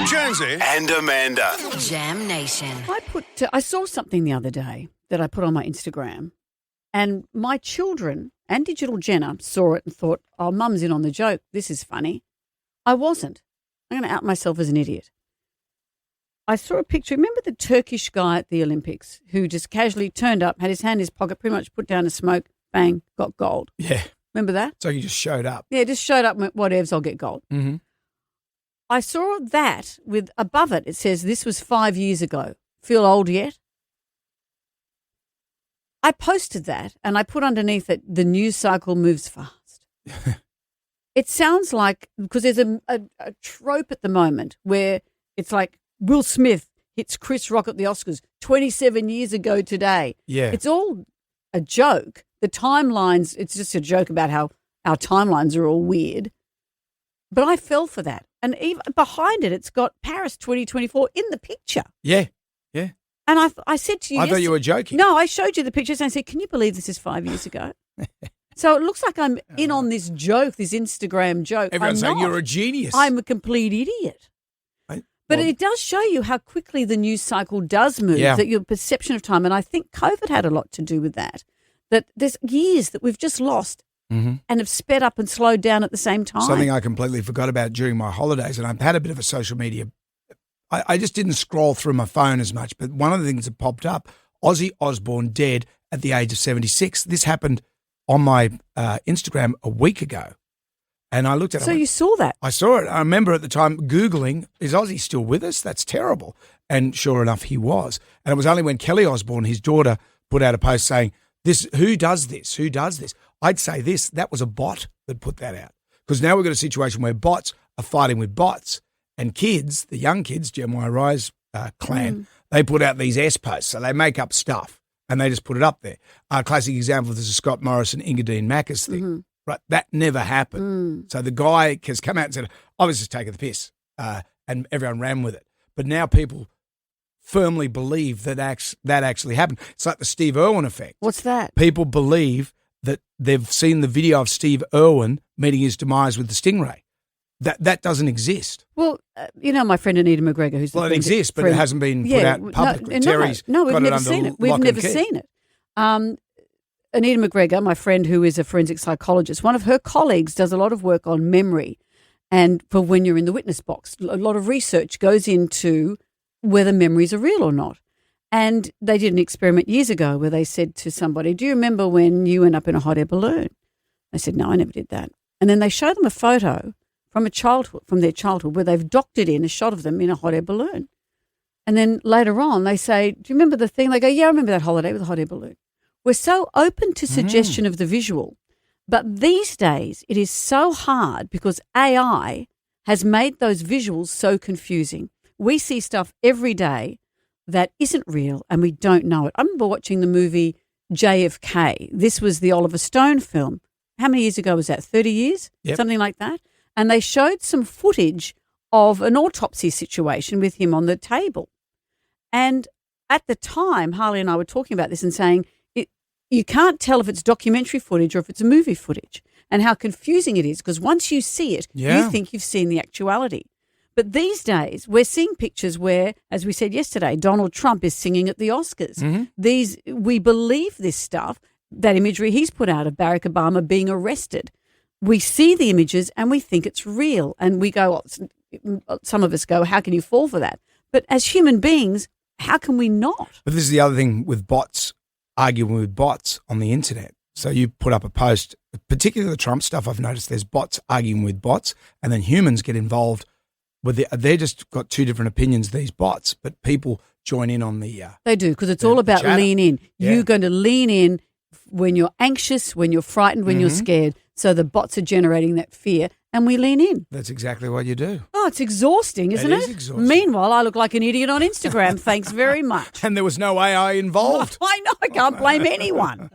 Jonesy and Amanda. Jam Nation. I saw something the other day that I put on my Instagram, and my children and Digital Jenna saw it and thought, oh, Mum's in on the joke. This is funny. I wasn't. I'm going to out myself as an idiot. I saw a picture. Remember the Turkish guy at the Olympics who just casually turned up, had his hand in his pocket, pretty much put down a smoke, bang, got gold. Yeah. Remember that? So you just showed up. Yeah, just showed up and went, whatevs, I'll get gold. Mm-hmm. I saw that with above it, it says, this was 5 years ago. Feel old yet? I posted that and I put underneath it, the news cycle moves fast. It sounds like, because there's a trope at the moment where it's like Will Smith hits Chris Rock at the Oscars 27 years ago today. Yeah. It's all a joke. The timelines, it's just a joke about how our timelines are all weird. But I fell for that. And even behind it, it's got Paris 2024 in the picture. Yeah. Yeah. And I said to you, I thought you were joking. No, I showed you the pictures and I said, can you believe this is 5 years ago? So it looks like I'm in on this joke, this Instagram joke. Everyone's saying not. you're a genius. I'm a complete idiot. But it does show you how quickly the news cycle does move, that your perception of time, and I think COVID had a lot to do with that, that there's years that we've just lost and have sped up and slowed down at the same time. Something I completely forgot about during my holidays, and I've had a bit of a social media. I just didn't scroll through my phone as much, but one of the things that popped up, Ozzy Osbourne dead at the age of 76. This happened on my Instagram a week ago. And I looked at it. So you saw that? I saw it. I remember at the time Googling, is Ozzy still with us? That's terrible. And sure enough, he was. And it was only when Kelly Osbourne, his daughter, put out a post saying, who does this? Who does this? I'd say that was a bot that put that out. Because now we've got a situation where bots are fighting with bots. And kids, the young kids, Jeremiah Rye's clan, they put out these S posts. So they make up stuff and they just put it up there. A classic example of this is Scott Morrison, Engadine Macca's thing. Mm-hmm. Right, that never happened. So the guy has come out and said, I was just taking the piss, and everyone ran with it. But now people firmly believe that actually happened. It's like the Steve Irwin effect. What's that? People believe that they've seen the video of Steve Irwin meeting his demise with the Stingray. That doesn't exist. Well, my friend Anita McGregor, who's it exists, but it hasn't been put out publicly. Terry's we've got never it seen under it. We've lock and never key. seen it. Anita McGregor, my friend who is a forensic psychologist, one of her colleagues does a lot of work on memory and for when you're in the witness box. A lot of research goes into whether memories are real or not. And they did an experiment years ago where they said to somebody, do you remember when you went up in a hot air balloon? They said, no, I never did that. And then they show them a photo from their childhood where they've doctored in a shot of them in a hot air balloon. And then later on they say, do you remember the thing? They go, yeah, I remember that holiday with the hot air balloon. We're so open to suggestion of the visual, but these days it is so hard because AI has made those visuals so confusing. We see stuff every day that isn't real and we don't know it. I remember watching the movie JFK. This was the Oliver Stone film. How many years ago was that? 30 years? Yep. Something like that. And they showed some footage of an autopsy situation with him on the table. And at the time, Harley and I were talking about this and saying, you can't tell if it's documentary footage or if it's a movie footage and how confusing it is because once you see it, you think you've seen the actuality. But these days, we're seeing pictures where, as we said yesterday, Donald Trump is singing at the Oscars. We believe this stuff, that imagery he's put out of Barack Obama being arrested. We see the images and we think it's real. And we go, some of us go, how can you fall for that? But as human beings, how can we not? But this is the other thing with bots. Arguing with bots on the internet. So you put up a post, particularly the Trump stuff, I've noticed there's bots arguing with bots and then humans get involved with they're just got two different opinions, these bots, but people join in on the They do, because it's all about lean in. Yeah. You're going to lean in when you're anxious, when you're frightened, when you're scared. So the bots are generating that fear and we lean in. That's exactly what you do. Oh, it's exhausting, isn't it? It is exhausting. Meanwhile, I look like an idiot on Instagram. Thanks very much. And there was no AI involved. I know, I can't blame anyone.